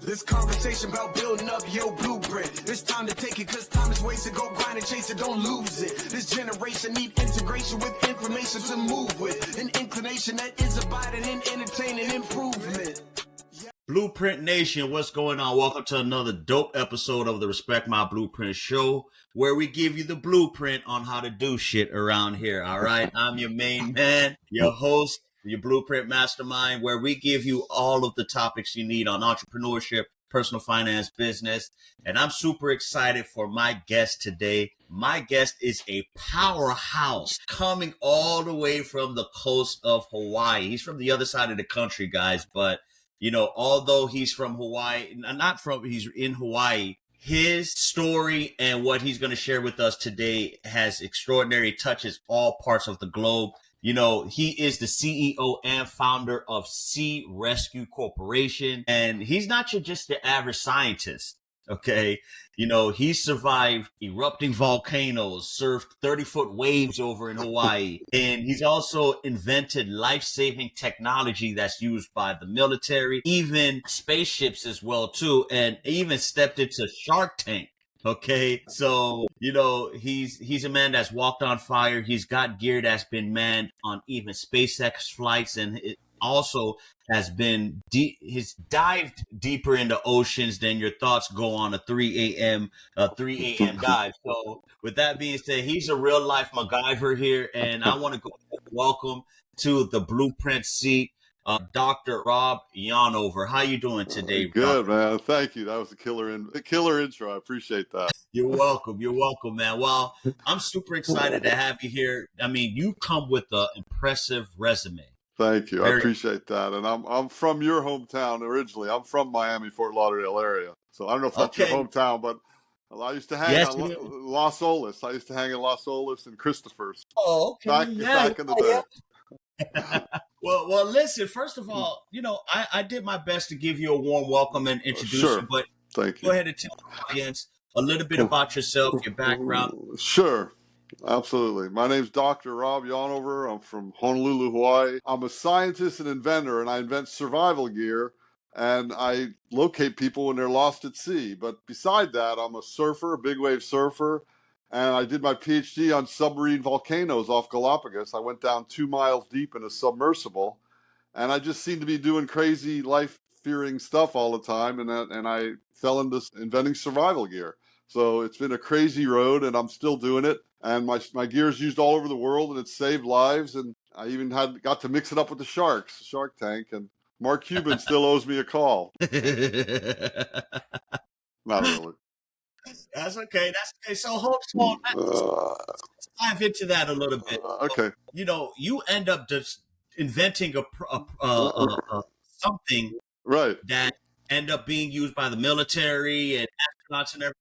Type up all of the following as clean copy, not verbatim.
This conversation about building up your blueprint. It's time to take it cause time is wasted. Go grind and chase it, don't lose it. This generation need integration with information to move with. An inclination that is abiding in entertaining improvement. Blueprint Nation, what's going on? Welcome to another dope episode of the Respect My Blueprint show, where we give you the blueprint on how to do shit around here. All right, I'm your main man, your host, your blueprint mastermind, where we give you all of the topics you need on entrepreneurship, personal finance, business. And I'm super excited for my guest today. My guest is a powerhouse coming all the way from the coast of Hawaii. He's from the other side of the country, guys, but you know, although he's from Hawaii, he's in Hawaii, his story and what he's going to share with us today has extraordinary touches all parts of the globe. You know, he is the CEO and founder of Sea Rescue Corporation, and he's not just the average scientist. Okay. You know, he survived erupting volcanoes, surfed 30-foot waves over in Hawaii, and he's also invented life-saving technology that's used by the military, even spaceships as well, too, and even stepped into Shark Tank. Okay, so, you know, he's a man that's walked on fire. He's got gear that's been manned on even SpaceX flights, and it also has been he's dived deeper into oceans than your thoughts go on a 3 a.m. dive. So with that being said, he's a real life MacGyver here, and I want to go welcome to the Blueprint seat, Dr. Rob Yonover. How you doing today? Good, man. Thank you. That was a killer intro. I appreciate that. You're welcome. You're welcome, man. Well, I'm super excited to have you here. I mean, you come with an impressive resume. Thank you. I appreciate that. And I'm from your hometown originally. I'm from Miami, Fort Lauderdale area. So I don't know if that's your hometown, but I used to hang on Los Olas. I used to hang in Los Olas and Christopher's. Oh, okay. Back in the day. Well, listen, first of all, you know, I did my best to give you a warm welcome and introduce you, but thank you. Go ahead and tell the audience a little bit about yourself, your background. Sure. Absolutely. My name's Dr. Rob Yonover. I'm from Honolulu, Hawaii. I'm a scientist and inventor, and I invent survival gear, and I locate people when they're lost at sea. But beside that, I'm a surfer, a big wave surfer, and I did my PhD on submarine volcanoes off Galapagos. I went down 2 miles deep in a submersible, and I just seemed to be doing crazy, life-fearing stuff all the time, and I fell into inventing survival gear. So it's been a crazy road, and I'm still doing it. And my gear is used all over the world, and it's saved lives. And I even got to mix it up with the Shark Tank. And Mark Cuban still owes me a call. Not really. That's okay. So hold on. Let's dive into that a little bit. Okay. You know, you end up just inventing something that end up being used by the military and astronauts and everything.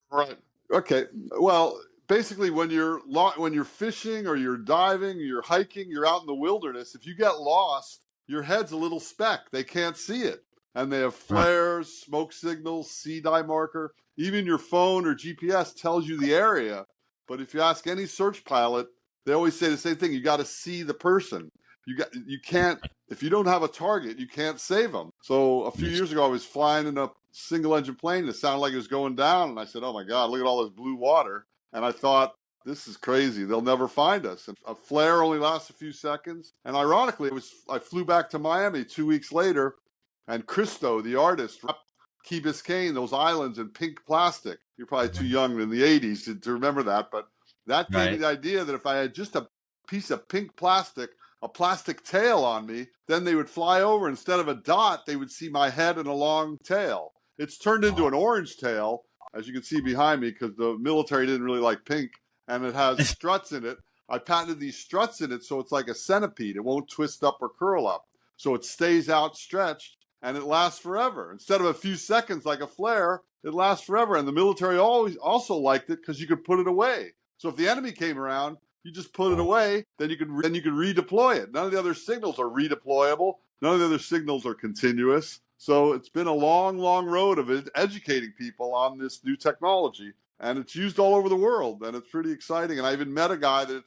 Right. Okay. Well, basically, when you're fishing or you're diving, or you're hiking, you're out in the wilderness. If you get lost, your head's a little speck. They can't see it, and they have flares, smoke signals, sea dye marker. Even your phone or GPS tells you the area. But if you ask any search pilot, they always say the same thing. You got to see the person. You can't. If you don't have a target, you can't save them. So a few years ago, I was flying in a single-engine plane that sounded like it was going down, and I said, "Oh my God, look at all this blue water!" And I thought, "This is crazy. They'll never find us." And a flare only lasts a few seconds. And ironically, I flew back to Miami 2 weeks later, and Christo, the artist, wrapped Key Biscayne, those islands, in pink plastic. You're probably too young in the '80s to remember that, but that gave me the idea that if I had just a piece of pink plastic, a plastic tail on me, then they would fly over. Instead of a dot, they would see my head and a long tail. It's turned into an orange tail, as you can see behind me, because the military didn't really like pink, and it has struts in it. I patented these struts in it, so it's like a centipede. It won't twist up or curl up. So it stays outstretched, and it lasts forever. Instead of a few seconds like a flare, it lasts forever. And the military always also liked it because you could put it away. So if the enemy came around, you just put it away, then you could redeploy it. None of the other signals are redeployable. None of the other signals are continuous. So it's been a long, long road of educating people on this new technology, and it's used all over the world, and it's pretty exciting. And I even met a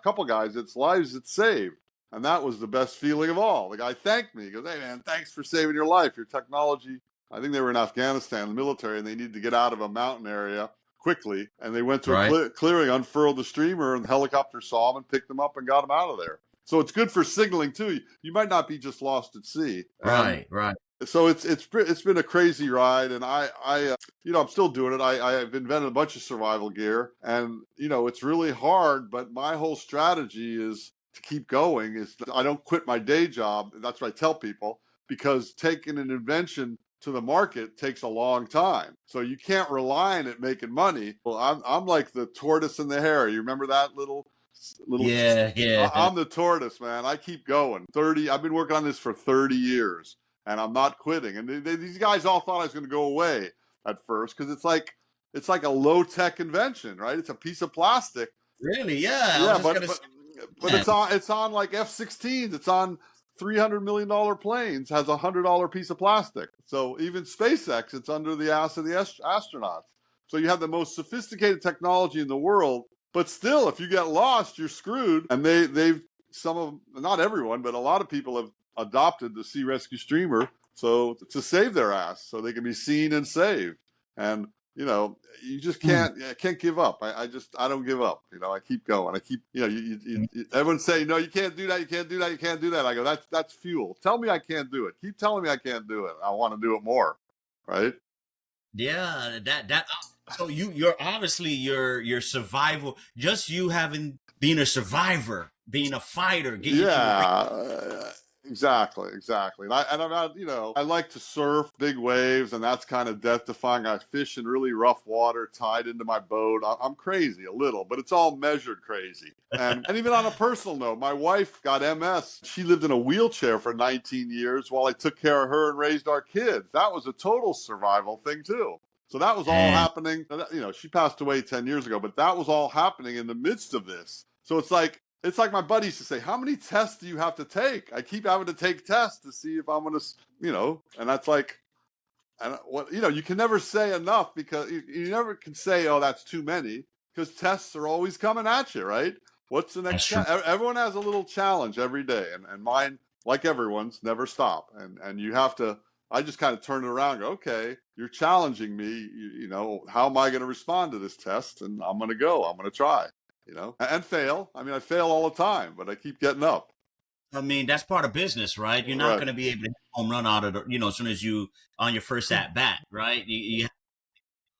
couple guys that's lives it's saved, and that was the best feeling of all. The guy thanked me. He goes, "Hey man, thanks for saving your life. Your technology I think they were in Afghanistan, the military, and they needed to get out of a mountain area quickly. And they went to Right. a clearing, unfurled the streamer, and the helicopter saw them and picked them up and got them out of there. So it's good for signaling too. You might not be just lost at sea. And Right. so it's been a crazy ride, and I'm still doing it. I've invented a bunch of survival gear, and it's really hard. But my whole strategy is to keep going. Is that I don't quit my day job. That's what I tell people, because taking an invention to the market takes a long time. So you can't rely on it making money. Well, I'm like the tortoise and the hare. You remember that little. Yeah. I'm the tortoise, man. I keep going. I've been working on this for 30 years. And I'm not quitting. And these guys all thought I was going to go away at first, because it's like a low tech invention, right? It's a piece of plastic. Really? Yeah. Yeah, but it's on like F-16s. It's on $300 million planes. Has a $100 piece of plastic. So even SpaceX, it's under the ass of the astronauts. So you have the most sophisticated technology in the world, but still, if you get lost, you're screwed. And not everyone, but a lot of people have adopted the sea rescue streamer to save their ass, so they can be seen and saved. And you just can't give up. I don't give up. I keep going. I keep everyone say, no, you can't do that, you can't do that, you can't do that. I go, that's fuel. Tell me I can't do it. Keep telling me I can't do it. I want to do it more. Right? Yeah, that so you're obviously your survival, just you having been a survivor, being a fighter, getting Exactly. And I'm not, I like to surf big waves, and that's kind of death defying. I fish in really rough water, tied into my boat. I'm crazy a little, but it's all measured crazy. And even on a personal note, my wife got MS. She lived in a wheelchair for 19 years while I took care of her and raised our kids. That was a total survival thing too. So that was all happening. She passed away 10 years ago, but that was all happening in the midst of this. So it's like my buddy used to say, how many tests do you have to take? I keep having to take tests to see if I'm going to, and that's like, and you can never say enough, because you never can say, oh, that's too many, because tests are always coming at you, right? What's the next Everyone has a little challenge every day, and mine, like everyone's, never stop. And you have to, I just kind of turn it around and go, okay, you're challenging me, how am I going to respond to this test? And I'm going to try. And fail. I mean, I fail all the time, but I keep getting up. I mean, that's part of business, right? You're not going to be able to hit a home run out of as soon as you on your first at bat, right? You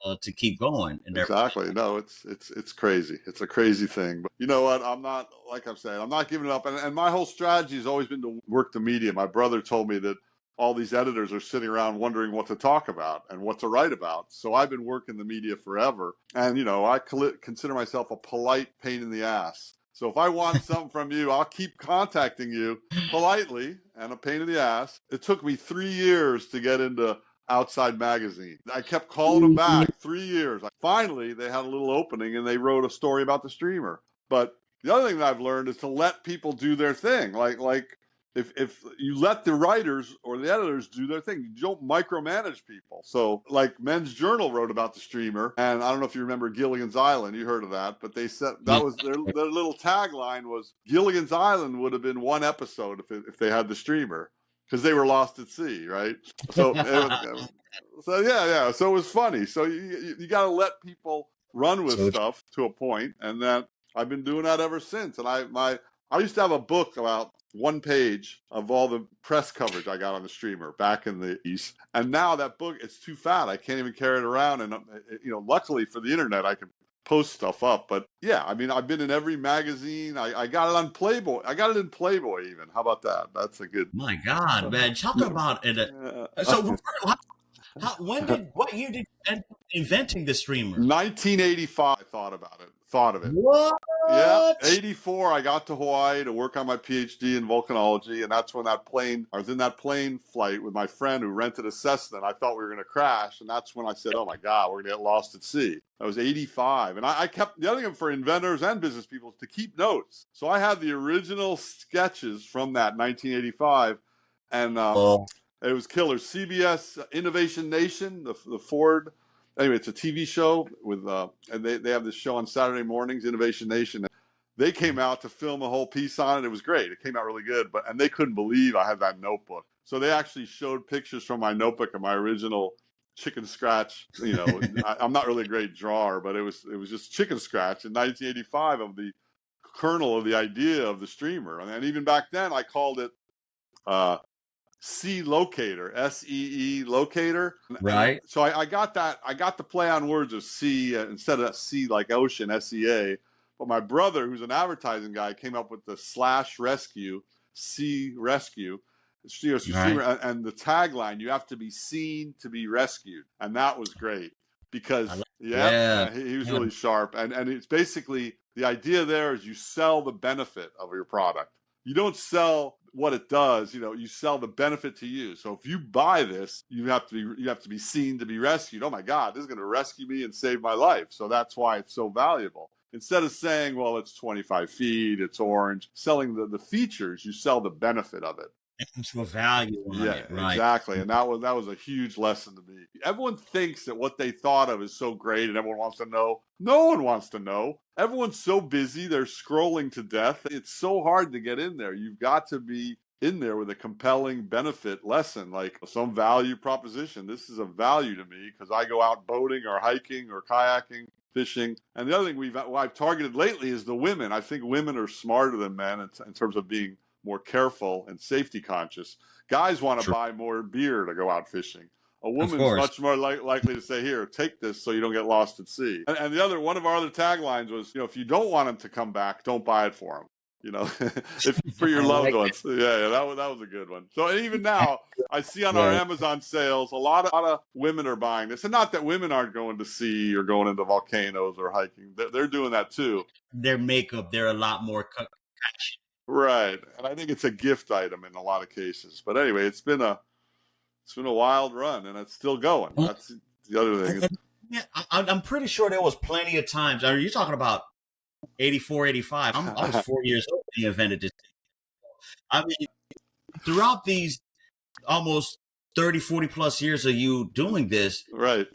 have to keep going. And exactly. No, it's crazy. It's a crazy thing. But you know what? I'm not, like I'm saying, I'm not giving up. And my whole strategy has always been to work the media. My brother told me that all these editors are sitting around wondering what to talk about and what to write about. So I've been working the media forever. And, I consider myself a polite pain in the ass. So if I want something from you, I'll keep contacting you politely and a pain in the ass. It took me 3 years to get into Outside Magazine. I kept calling them back 3 years. Finally, they had a little opening and they wrote a story about the streamer. But the other thing that I've learned is to let people do their thing. Like if you let the writers or the editors do their thing, you don't micromanage people. So like Men's Journal wrote about the streamer, and I don't know if you remember Gilligan's Island, you heard of that, but they said that was their little tagline was Gilligan's Island would have been one episode if they had the streamer, because they were lost at sea, right? So so it was funny. So you got to let people run with stuff to a point, and then I've been doing that ever since. And I used to have a book about 1 page of all the press coverage I got on the streamer back in the East. And now that book, it's too fat. I can't even carry it around. And, luckily for the internet, I can post stuff up. But yeah, I mean, I've been in every magazine. I got it on Playboy. I got it in Playboy even. How about that? That's a good. My God, man. Talk about it. So what year did you end up inventing the streamer? 1985, I thought of it. What? Yeah, 84, I got to Hawaii to work on my PhD in volcanology, and that's when I was in that plane flight with my friend who rented a Cessna, and I thought we were going to crash, and that's when I said, oh my God, we're going to get lost at sea. That was 85, and I kept, the other thing for inventors and business people is to keep notes. So I had the original sketches from that 1985, and it was killer. CBS Innovation Nation, the Ford. Anyway, it's a TV show with, and they have this show on Saturday mornings, Innovation Nation. They came out to film a whole piece on it. It was great. It came out really good, and they couldn't believe I had that notebook. So they actually showed pictures from my notebook of my original chicken scratch. I'm not really a great drawer, but it was just chicken scratch in 1985 of the kernel of the idea of the streamer. And even back then, I called it C locator, SEE locator. And Right. so I got that. I got the play on words of C instead of C like ocean, SEA. But my brother, who's an advertising guy, came up with the /rescue, C rescue, streamer, Right. and the tagline, you have to be seen to be rescued. And that was great because, Yeah. he was Yeah. really sharp. And it's basically, the idea there is you sell the benefit of your product. You don't sell what it does, you sell the benefit to you. So if you buy this, you have to be seen to be rescued. Oh my God, this is going to rescue me and save my life. So that's why it's so valuable. Instead of saying, well, it's 25 feet, it's orange, selling the features, you sell the benefit of it. Into a value on it. Right. Exactly. And that was a huge lesson to me. Everyone thinks that what they thought of is so great and everyone wants to know. No one wants to know. Everyone's so busy, they're scrolling to death. It's so hard to get in there. You've got to be in there with a compelling benefit lesson, like some value proposition. This is a value to me because I go out boating or hiking or kayaking, fishing. And the other thing I've targeted lately is the women. I think women are smarter than men in terms of being more careful and safety conscious. Guys want to buy more beer to go out fishing. A woman's much more likely to say, here, take this so you don't get lost at sea. And one of our other taglines was, if you don't want them to come back, don't buy it for them. If for your loved ones. Yeah, that was a good one. So even now, I see on our Amazon sales, a lot of women are buying this. And not that women aren't going to sea or going into volcanoes or hiking. They're doing that too. Their makeup, they're a lot more right. And I think it's a gift item in a lot of cases. But anyway, it's been a wild run, and it's still going. That's the other thing. Yeah, I'm pretty sure there was plenty of times. Are you talking about 84, 85? I was 4 years old when he invented this thing. I mean, throughout these almost 30, 40 plus years of you doing this, right?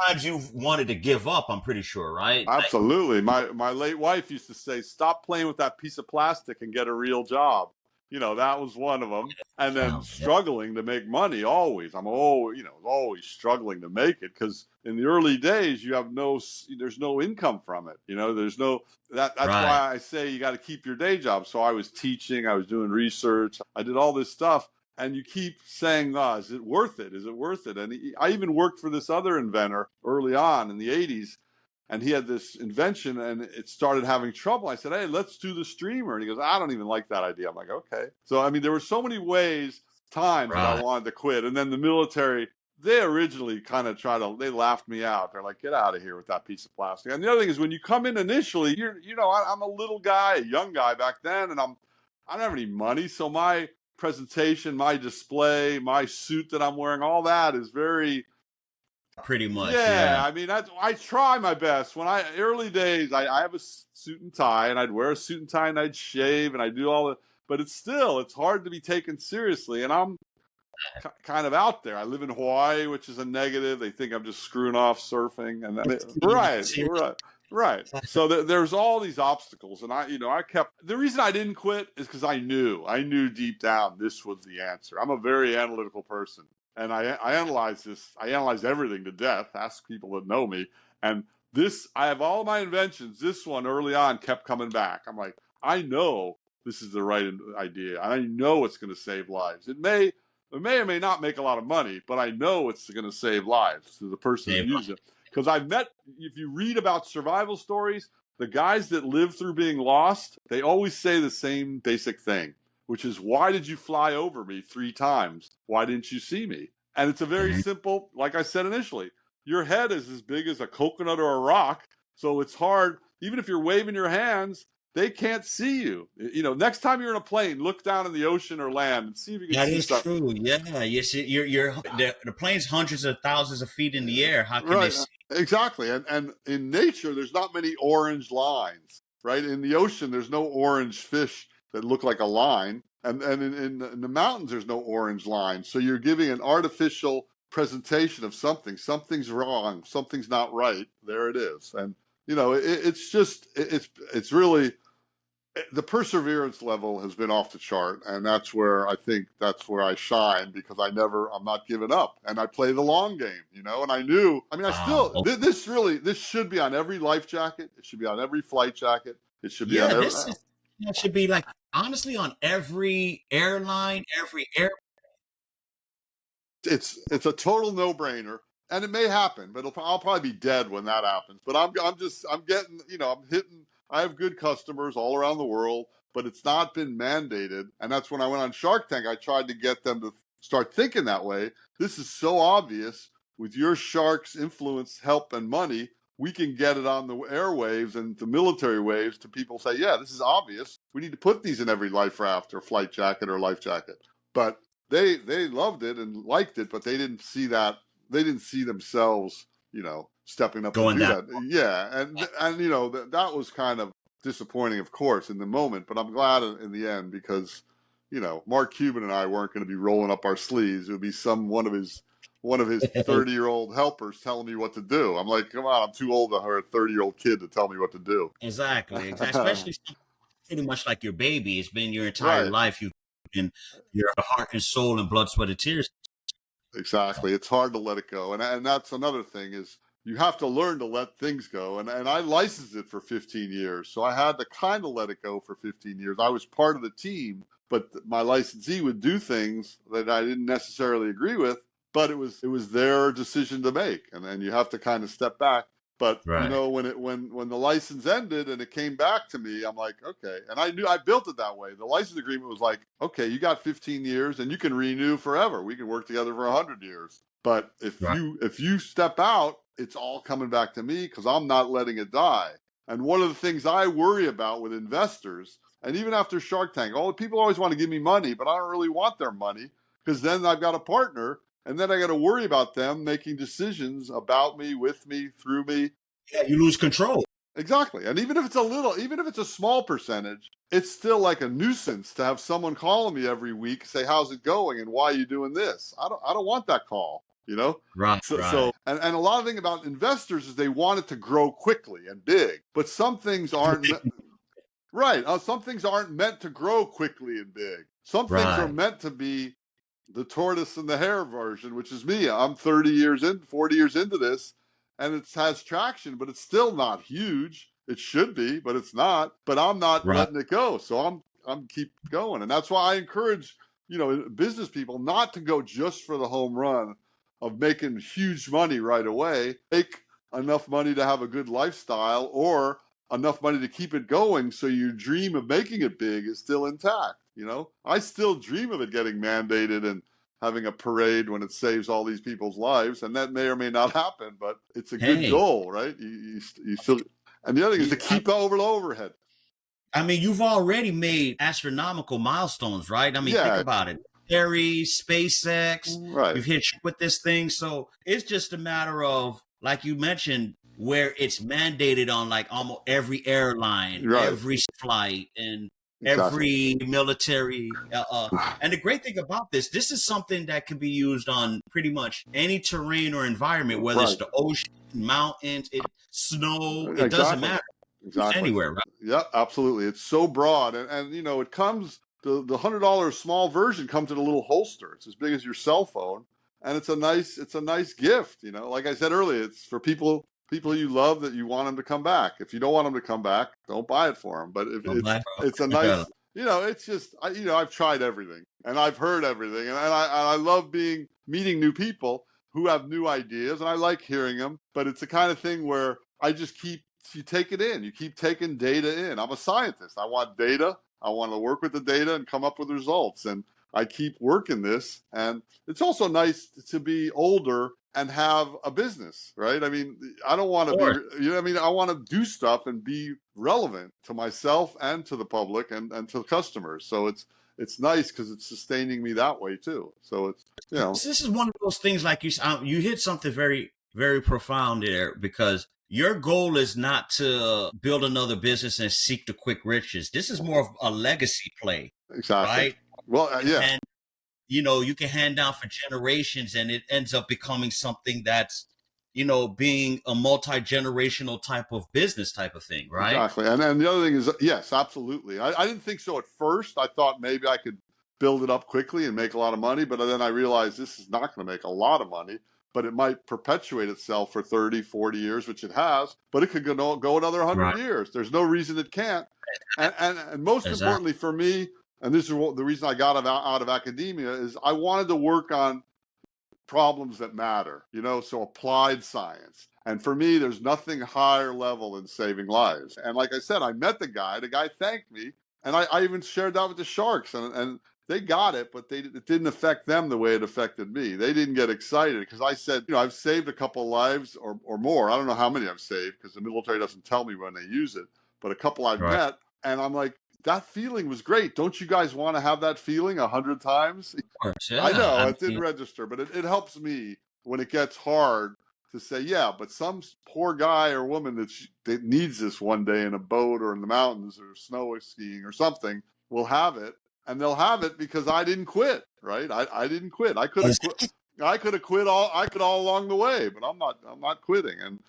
Times you've wanted to give up, I'm pretty sure, right? Absolutely. My late wife used to say, stop playing with that piece of plastic and get a real job. That was one of them. And then struggling to make money always. I'm always struggling to make it because in the early days, there's no income from it. There's no, that's why I say you got to keep your day job. So I was teaching, I was doing research, I did all this stuff. And you keep saying, is it worth it? Is it worth it? And I even worked for this other inventor early on in the 80s. And he had this invention and it started having trouble. I said, hey, let's do the streamer. And he goes, I don't even like that idea. I'm like, okay. So, there were so many times that I wanted to quit. And then the military, they originally kind of they laughed me out. They're like, get out of here with that piece of plastic. And the other thing is when you come in initially, I'm a little guy, a young guy back then, and I don't have any money. So my presentation, my display, my suit that I'm wearing, all that is very pretty much. I try my best. Early days, I have a suit and tie, and I'd wear a suit and tie, and I'd shave, and I'd do all that. But it's hard to be taken seriously, and I'm kind of out there. I live in Hawaii, which is a negative. They think I'm just screwing off surfing, and right. So there's all these obstacles, and I kept. The reason I didn't quit is because I knew deep down this was the answer. I'm a very analytical person. And I analyze this. I analyze everything to death. Ask people that know me. And I have all my inventions. This one early on kept coming back. I'm like, I know this is the right idea. I know it's going to save lives. It may or may not make a lot of money, but I know it's going to save lives to the person who uses it. Because if you read about survival stories, the guys that live through being lost, they always say the same basic thing, which is, why did you fly over me 3 times? Why didn't you see me? And it's a very simple, like I said initially, your head is as big as a coconut or a rock. So it's hard. Even if you're waving your hands, they can't see you. Next time you're in a plane, look down in the ocean or land and see if you can see something. That is true. Yeah. You see, the plane's hundreds of thousands of feet in the air. How can they see? Exactly. And in nature, there's not many orange lines, right? In the ocean, there's no orange fish that look like a line. And in the mountains, there's no orange line. So you're giving an artificial presentation of something. Something's wrong. Something's not right. There it is. And, it's really the perseverance level has been off the chart, and that's where I shine, because I'm not giving up, and I play the long game, and Wow. this should be on every life jacket. It should be on every flight jacket. It should be on Yeah, every. that should be like honestly on every airline, every air. It's a total no brainer, and it may happen, but I'll probably be dead when that happens. But I'm getting, I'm hitting. I have good customers all around the world, but it's not been mandated, and that's when I went on Shark Tank. I tried to get them to start thinking that way. This is so obvious. With your sharks' influence, help, and money, we can get it on the airwaves and the military waves to people say, yeah, this is obvious. We need to put these in every life raft or flight jacket or life jacket. But they loved it and liked it, but they didn't see that. They didn't see themselves, stepping up to Going do that. that. Yeah, and that was kind of disappointing, of course, in the moment. But I'm glad in the end, because Mark Cuban and I weren't going to be rolling up our sleeves. It would be one of his 30-year-old helpers telling me what to do. I'm like, come on, I'm too old to hire a 30-year-old kid to tell me what to do. Exactly. Especially pretty much like your baby. It's been your entire Right. life. You've been your heart and soul and blood, sweat, and tears. Exactly. It's hard to let it go. And that's another thing, is you have to learn to let things go. And I licensed it for 15 years. So I had to kind of let it go for 15 years. I was part of the team, but my licensee would do things that I didn't necessarily agree with, but it was their decision to make. And then you have to kind of step back. But Right. when the license ended and it came back to me, I'm like, okay. And I knew I built it that way. The license agreement was like, okay, you got 15 years and you can renew forever. We can work together for 100 years. But if you step out, it's all coming back to me, because I'm not letting it die. And one of the things I worry about with investors, and even after Shark Tank, all the people always want to give me money, but I don't really want their money, because then I've got a partner. And then I got to worry about them making decisions about me, with me, through me. Yeah, you lose control. Exactly. And even if it's a small percentage, it's still like a nuisance to have someone calling me every week, say, how's it going? And why are you doing this? I don't want that call, Right. So and a lot of things about investors is they want it to grow quickly and big, but some things aren't right. Some things aren't meant to grow quickly and big. Some things are meant to be the tortoise and the hare version, which is me. I'm 40 years into this, and it has traction, but it's still not huge. It should be, but it's not. But I'm not letting it go. So I'm keep going. And that's why I encourage, business people not to go just for the home run of making huge money right away. Make enough money to have a good lifestyle, or enough money to keep it going, so your dream of making it big is still intact. I still dream of it getting mandated and having a parade when it saves all these people's lives, and that may or may not happen, but it's a good goal, right? You still, and the other thing is to keep over the overhead. I mean, you've already made astronomical milestones, right? I mean, think about it. Aries, SpaceX, right. You've hit with this thing. So it's just a matter of, like you mentioned, where it's mandated on like almost every airline, every flight, and every military. And the great thing about this is something that can be used on pretty much any terrain or environment, whether it's the ocean, mountains, snow, it doesn't matter. Exactly. Anywhere, right? Yeah, absolutely. It's so broad. And it comes, the $100 small version comes in a little holster. It's as big as your cell phone. And it's a nice gift. Like I said earlier, it's for people you love, that you want them to come back. If you don't want them to come back, don't buy it for them. But if it's a nice, it's just, I've tried everything and I've heard everything. And I love meeting new people who have new ideas, and I like hearing them. But it's the kind of thing where you take it in. You keep taking data in. I'm a scientist. I want data. I want to work with the data and come up with results. And I keep working this. And it's also nice to be older and have a business, right? I mean, I don't want to be, I want to do stuff and be relevant to myself and to the public and to customers. So it's nice because it's sustaining me that way too. So it's, This is one of those things, like you hit something very, very profound there, because your goal is not to build another business and seek the quick riches. This is more of a legacy play. Exactly. Right? Well, yeah. And, you can hand down for generations, and it ends up becoming something that's being a multi-generational type of business type of thing, right? Exactly. And the other thing is, yes, absolutely. I didn't think so at first. I thought maybe I could build it up quickly and make a lot of money, but then I realized this is not going to make a lot of money, but it might perpetuate itself for 30, 40 years, which it has, but it could go another 100 Right. years. There's no reason it can't. And most Exactly. importantly for me, and this is the reason I got out of academia, is I wanted to work on problems that matter, so applied science. And for me, there's nothing higher level than saving lives. And like I said, I met the guy thanked me, and I even shared that with the sharks, and they got it, but it didn't affect them the way it affected me. They didn't get excited because I said, I've saved a couple lives or more. I don't know how many I've saved because the military doesn't tell me when they use it, but a couple I've Right. met, and I'm like, that feeling was great. Don't you guys want to have that feeling 100 times? Of course, yeah. I know I it didn't mean, register, but it helps me when it gets hard to say, yeah, but some poor guy or woman that needs this one day in a boat or in the mountains or snow skiing or something will have it, and they'll have it because I didn't quit, right? I didn't quit. I could have quit. I could have quit all along the way, but I'm not quitting. And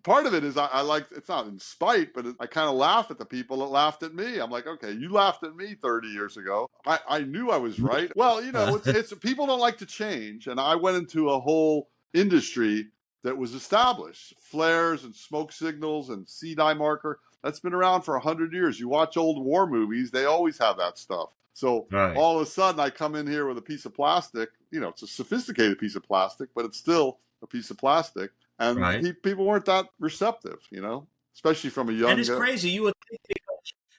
part of it is I like, it's not in spite, but I kind of laugh at the people that laughed at me. I'm like, okay, you laughed at me 30 years ago. I knew I was right. Well, it's people don't like to change. And I went into a whole industry that was established. Flares and smoke signals and sea-dye marker. That's been around for 100 years. You watch old war movies, they always have that stuff. So Right. all of a sudden I come in here with a piece of plastic, it's a sophisticated piece of plastic, but it's still a piece of plastic. And Right. people weren't that receptive, especially from a young. And it's crazy. You would think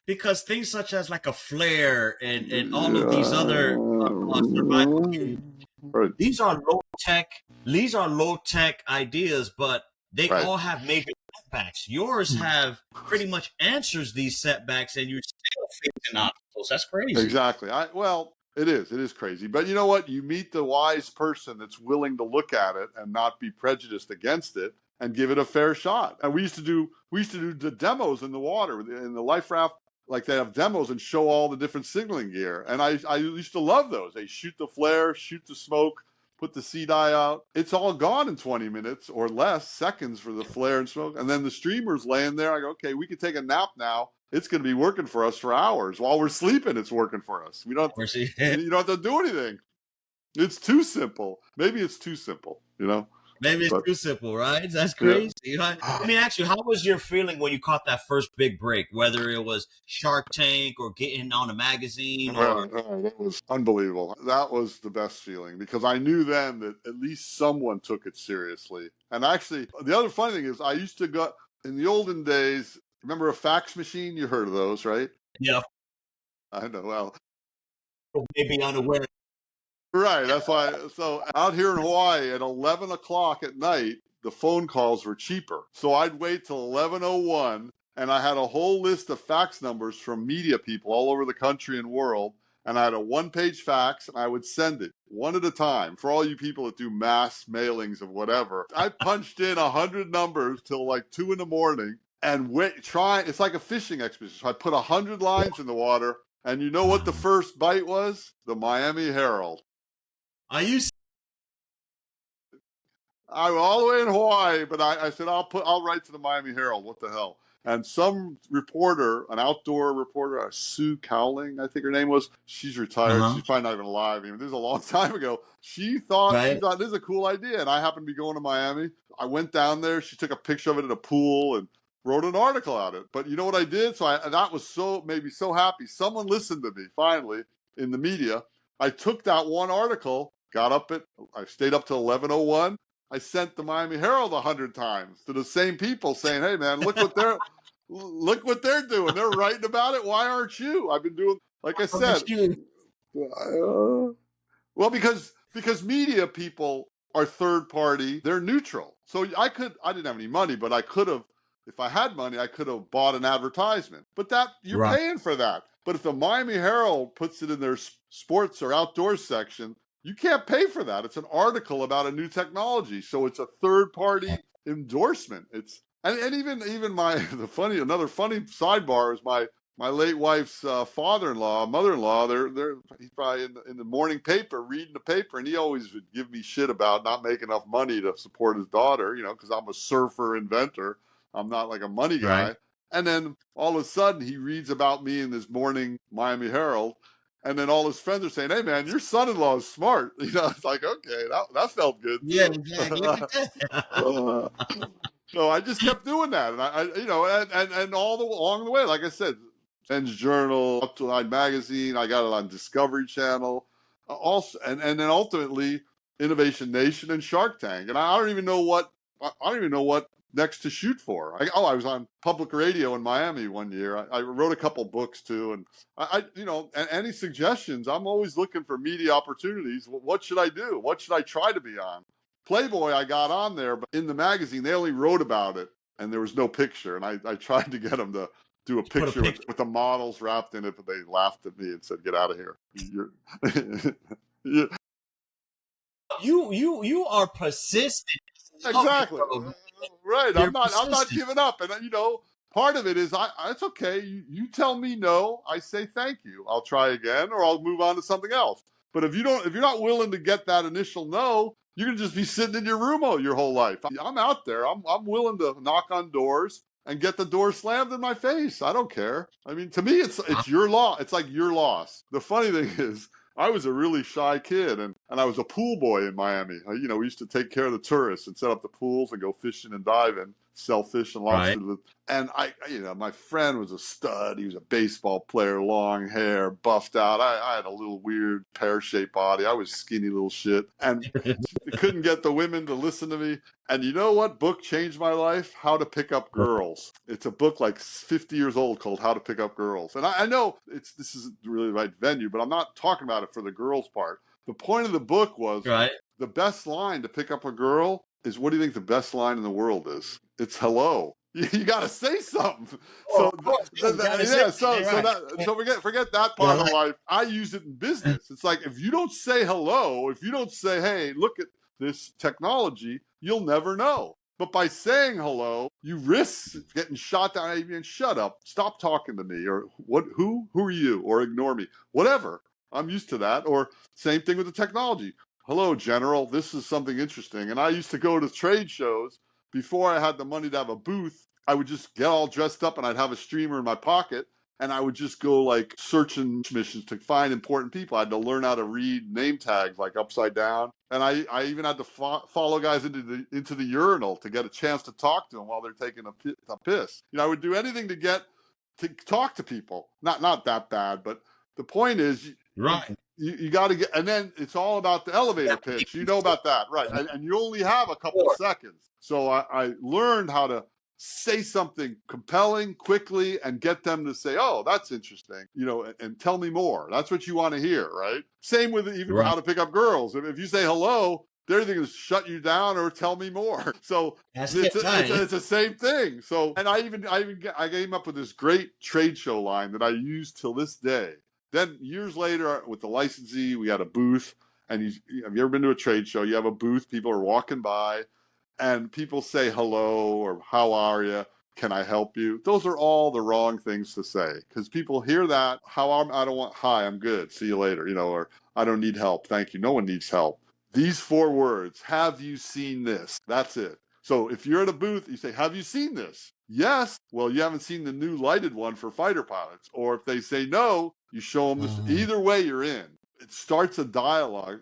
because things such as like a flare and all of these other survival kits, Right. these are low tech. These are low tech ideas, but they Right. all have major setbacks. Yours have pretty much answers these setbacks, and you're still facing obstacles. That's crazy. Exactly. It is crazy. But you know what? You meet the wise person that's willing to look at it and not be prejudiced against it and give it a fair shot. And we used to do the demos in the water, in the life raft. Like they have demos and show all the different signaling gear. And I used to love those. They shoot the flare, shoot the smoke, put the sea-dye out. It's all gone in 20 minutes or less, seconds for the flare and smoke. And then the streamer's laying there. I go, okay, we can take a nap now. It's going to be working for us for hours. While we're sleeping, it's working for us. You don't have to do anything. It's too simple. Maybe it's too simple, Maybe it's too simple, right? That's crazy. Yeah. Let me ask you, how was your feeling when you caught that first big break, whether it was Shark Tank or getting on a magazine? That was unbelievable. That was the best feeling because I knew then that at least someone took it seriously. And actually, the other funny thing is I used to go, in the olden days, remember a fax machine? You heard of those, right? Yeah. I know. Well, maybe unaware. Right. That's why. So out here in Hawaii at 11 o'clock at night, the phone calls were cheaper. So I'd wait till 11:01, and I had a whole list of fax numbers from media people all over the country and world. And I had a one-page fax, and I would send it one at a time for all you people that do mass mailings of whatever. I punched in 100 numbers till like 2 a.m. and it's like a fishing expedition. So I put 100 lines in the water, and you know what the first bite was? The Miami Herald. Are you? I'm all the way in Hawaii, but I said I'll write to the Miami Herald. What the hell? And some reporter, an outdoor reporter, Sue Cowling, I think her name was. She's retired. She's probably not even alive. This is a long time ago. She thought this is a cool idea, and I happened to be going to Miami. I went down there. She took a picture of it at a pool and wrote an article out of it. But you know what I did? That was made me so happy. Someone listened to me finally in the media. I took that one article. I stayed up till 11:01. I sent the Miami Herald 100 times to the same people saying, "Hey man, look what they're doing. They're writing about it. Why aren't you?" I've been doing, like I said. Well, because media people are third party. They're neutral. So I didn't have any money, but I could have, if I had money, I could have bought an advertisement. But you're paying for that. But if the Miami Herald puts it in their sports or outdoors section, you can't pay for that. It's an article about a new technology, so it's a third-party endorsement. And even another funny sidebar is my late wife's mother-in-law, he's probably in the morning paper reading the paper, and he always would give me shit about not making enough money to support his daughter, because I'm a surfer inventor. I'm not like a money Right. guy. And then all of a sudden he reads about me in this morning Miami Herald, and then all his friends are saying, "Hey man, your son-in-law is smart." It's like, okay, that felt good Yeah, too. exactly. Uh, so I just kept doing that, and and all along the way, like I said, Men's Journal, Up to Line magazine, I got it on Discovery Channel, also, and then ultimately Innovation Nation and Shark Tank, and I don't even know what next to shoot for. I was on public radio in Miami one year. I wrote a couple books too, and any suggestions? I'm always looking for media opportunities. What should I do? What should I try to be on? Playboy, I got on there, but in the magazine, they only wrote about it, and there was no picture. And I tried to get them to do a Put a picture picture. with the models wrapped in it, but they laughed at me and said, "Get out of here." You- You are persistent. exactly. Right. You're I'm not persistent. giving up. And part of it is it's okay. You tell me no, I say thank you. I'll try again, or I'll move on to something else. But if you're not willing to get that initial no, you're gonna just be sitting in your room your whole life. I'm out there. I'm willing to knock on doors and get the door slammed in my face. I don't care. I mean, to me, it's your law. It's like your loss. The funny thing is, I was a really shy kid, and I was a pool boy in Miami. We used to take care of the tourists and set up the pools and go fishing and diving, sell fish and lobster. Right. And my friend was a stud. He was a baseball player, long hair, buffed out. I had a little weird pear-shaped body. I was skinny little shit, and couldn't get the women to listen to me. And you know what book changed my life? How to Pick Up Girls. It's a book like 50 years old called How to Pick Up Girls. And I know this isn't really the right venue, but I'm not talking about it for the girls part. The point of the book was Right. the best line to pick up a girl is, what do you think the best line in the world is? It's hello. You got to say something. Oh, of course. You gotta say it. So forget that part of life. I use it in business. It's like, if you don't say hello, if you don't say, "Hey, look at this technology," you'll never know. But by saying hello, you risk getting shot down. Hey, man, shut up. Stop talking to me. Or what? Who are you? Or ignore me. Whatever. I'm used to that. Or same thing with the technology. "Hello, General. This is something interesting." And I used to go to trade shows before I had the money to have a booth. I would just get all dressed up, and I'd have a streamer in my pocket, and I would just go like searching missions to find important people. I had to learn how to read name tags like upside down, and I even had to follow guys into the urinal to get a chance to talk to them while they're taking a piss. I would do anything to talk to people. Not that bad, but the point is, Right. you got to get, and then it's all about the elevator pitch. You know about that, right? And you only have a couple seconds. So I learned how to say something compelling quickly and get them to say, "Oh, that's interesting," and tell me more. That's what you want to hear, right? Same with even How to Pick Up Girls. If you say hello, they're either going to shut you down or tell me more. So it's the same thing. So, and I came up with this great trade show line that I use till this day. Then years later, with the licensee, we had a booth. And have you ever been to a trade show? You have a booth, people are walking by, and people say hello or "How are you? Can I help you?" Those are all the wrong things to say, because people hear that, I don't want, "Hi, I'm good. See you later," or "I don't need help. Thank you." No one needs help. These 4 words, "Have you seen this?" That's it. So if you're at a booth, you say, "Have you seen this?" Yes. Well, you haven't seen the new lighted one for fighter pilots. Or if they say no, you show them this. Either way, you're in. It starts a dialogue.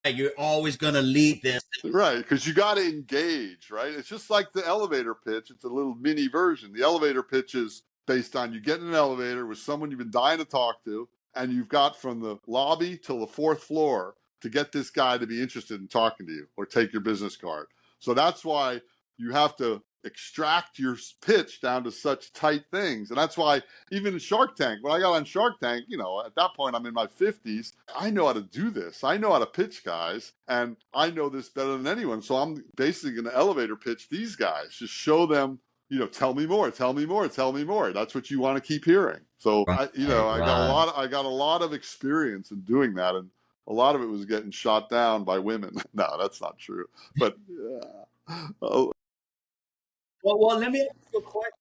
You're always going to lead them. Right, because you got to engage, right? It's just like the elevator pitch. It's a little mini version. The elevator pitch is based on you get in an elevator with someone you've been dying to talk to, and you've got from the lobby till the 4th floor to get this guy to be interested in talking to you or take your business card. So that's why you have to extract your pitch down to such tight things. And that's why even in Shark Tank, when I got on Shark Tank, at that point I'm in my 50s, I know how to do this. I know how to pitch guys, and I know this better than anyone. So I'm basically going to elevator pitch these guys, just show them, tell me more, tell me more, tell me more. That's what you want to keep hearing. So I got a lot of experience in doing that, and a lot of it was getting shot down by women. No, that's not true. But Well, let me ask you a question.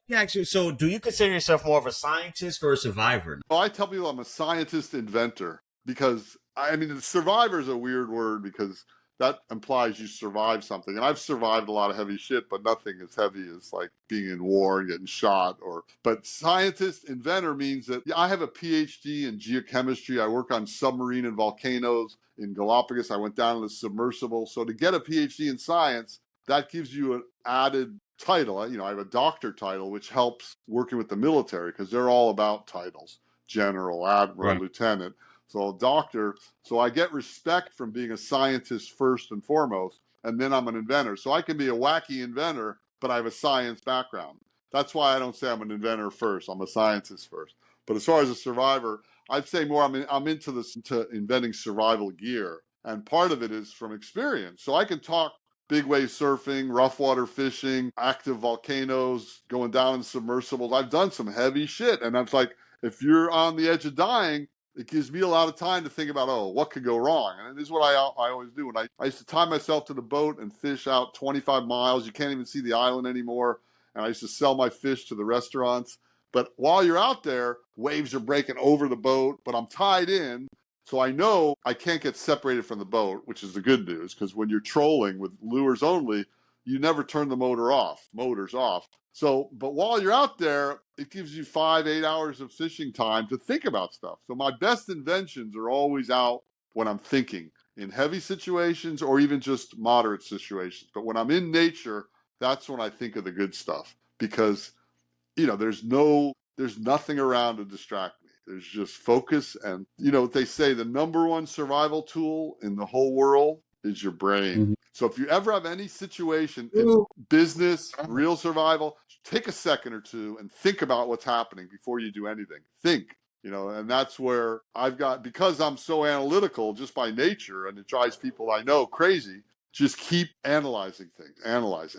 Yeah, actually. So, do you consider yourself more of a scientist or a survivor? Well, I tell people I'm a scientist inventor because I mean, survivor is a weird word because that implies you survive something. And I've survived a lot of heavy shit, but nothing as heavy as like being in war and getting shot but scientist inventor means that I have a PhD in geochemistry. I work on submarine and volcanoes in Galapagos. I went down to the submersible. So to get a PhD in science, that gives you an added title. You know, I have a doctor title, which helps working with the military because they're all about titles: general, admiral, Right. lieutenant. So a doctor. So I get respect from being a scientist first and foremost, and then I'm an inventor. So I can be a wacky inventor, but I have a science background. That's why I don't say I'm an inventor first. I'm a scientist first. But as far as a survivor, I'd say more I'm into to inventing survival gear. And part of it is from experience. So I can talk big wave surfing, rough water fishing, active volcanoes, going down in submersibles. I've done some heavy shit. And I'm like, if you're on the edge of dying, it gives me a lot of time to think about, oh, what could go wrong? And this is what I always do. And I used to tie myself to the boat and fish out 25 miles. You can't even see the island anymore. And I used to sell my fish to the restaurants. But while you're out there, waves are breaking over the boat, but I'm tied in. So I know I can't get separated from the boat, which is the good news, because when you're trolling with lures only, you never turn the motors off. So, but while you're out there, it gives you 5-8 hours of fishing time to think about stuff. So my best inventions are always out when I'm thinking in heavy situations or even just moderate situations. But when I'm in nature, that's when I think of the good stuff because, you know, there's nothing around to distract me. There's just focus. And, you know, they say the number one survival tool in the whole world is your brain. Mhm. So if you ever have any situation in business, real survival, take a second or two and think about what's happening before you do anything. Think, you know, and that's where because I'm so analytical just by nature, and it drives people I know crazy, just keep analyzing things. Analyze.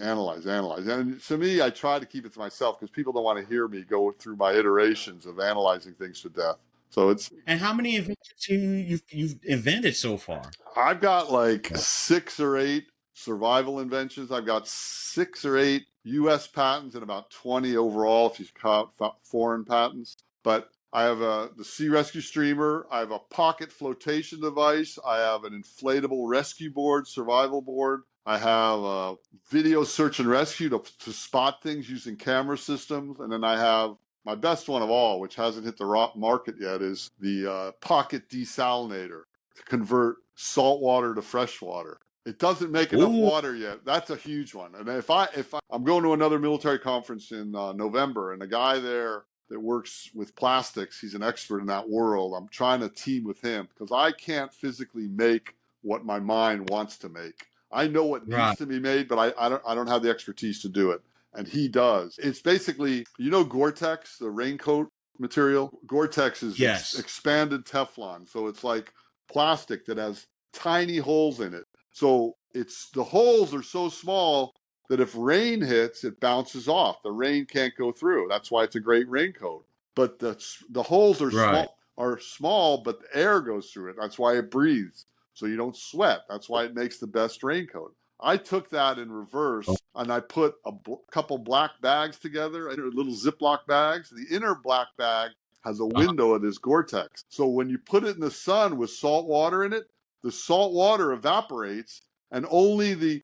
And to me, I try to keep it to myself because people don't want to hear me go through my iterations of analyzing things to death. So it's. And how many inventions you've invented so far? I've got like 6 or 8 survival inventions. I've got 6 or 8 U.S. patents and about 20 overall if you count foreign patents. But I have the sea rescue streamer. I have a pocket flotation device. I have an inflatable rescue board, survival board. I have a video search and rescue to spot things using camera systems. And then I have my best one of all, which hasn't hit the market yet, is the pocket desalinator to convert salt water to fresh water. It doesn't make enough water yet. That's a huge one. And if I'm going to another military conference in November, and a guy there that works with plastics, he's an expert in that world. I'm trying to team with him because I can't physically make what my mind wants to make. I know what needs to be made, but I don't have the expertise to do it. And he does. It's basically, you know, Gore-Tex, the raincoat material. Gore-Tex is expanded Teflon. So it's like plastic that has tiny holes in it. So the holes are so small that if rain hits, it bounces off. The rain can't go through. That's why it's a great raincoat. But the holes are small, but the air goes through it. That's why it breathes. So you don't sweat. That's why it makes the best raincoat. I took that in reverse and I put a couple black bags together, little Ziploc bags. The inner black bag has a window of this Gore-Tex. So when you put it in the sun with salt water in it, the salt water evaporates and only the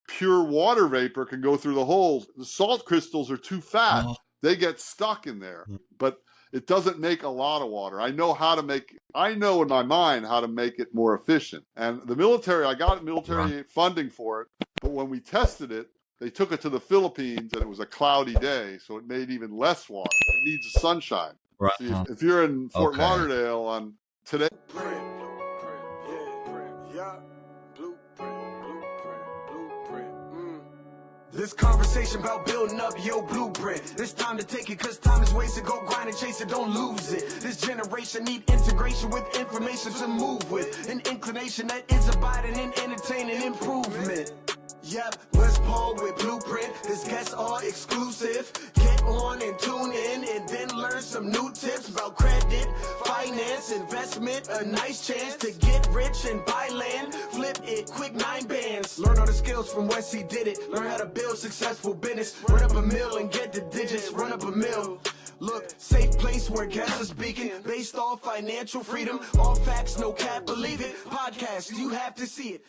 pure water vapor can go through the holes. The salt crystals are too fat. They get stuck in there. But it doesn't make a lot of water. I know in my mind how to make it more efficient. And the military, I got military funding for it, but when we tested it, they took it to the Philippines and it was a cloudy day, so it made even less water. It needs the sunshine. Right. See, if you're in Fort Lauderdale on today. This conversation about building up your blueprint. It's time to take it cause time is wasted. Go grind and chase it, don't lose it. This generation need integration with information to move with. An inclination that is abiding in entertaining improvement. Yep, let's Paul with Blueprint. His guests are exclusive. Get on and tune in and then learn some new tips about credit, finance, best investment, a nice chance to get rich and buy land. Flip it, quick 9 bands. Learn all the skills from Wes, he did it. Learn how to build successful business. Run up a mill and get the digits. Run up a mill. Look, safe place where guests are speaking. Based off financial freedom. All facts, no cap, believe it. Podcast, you have to see it.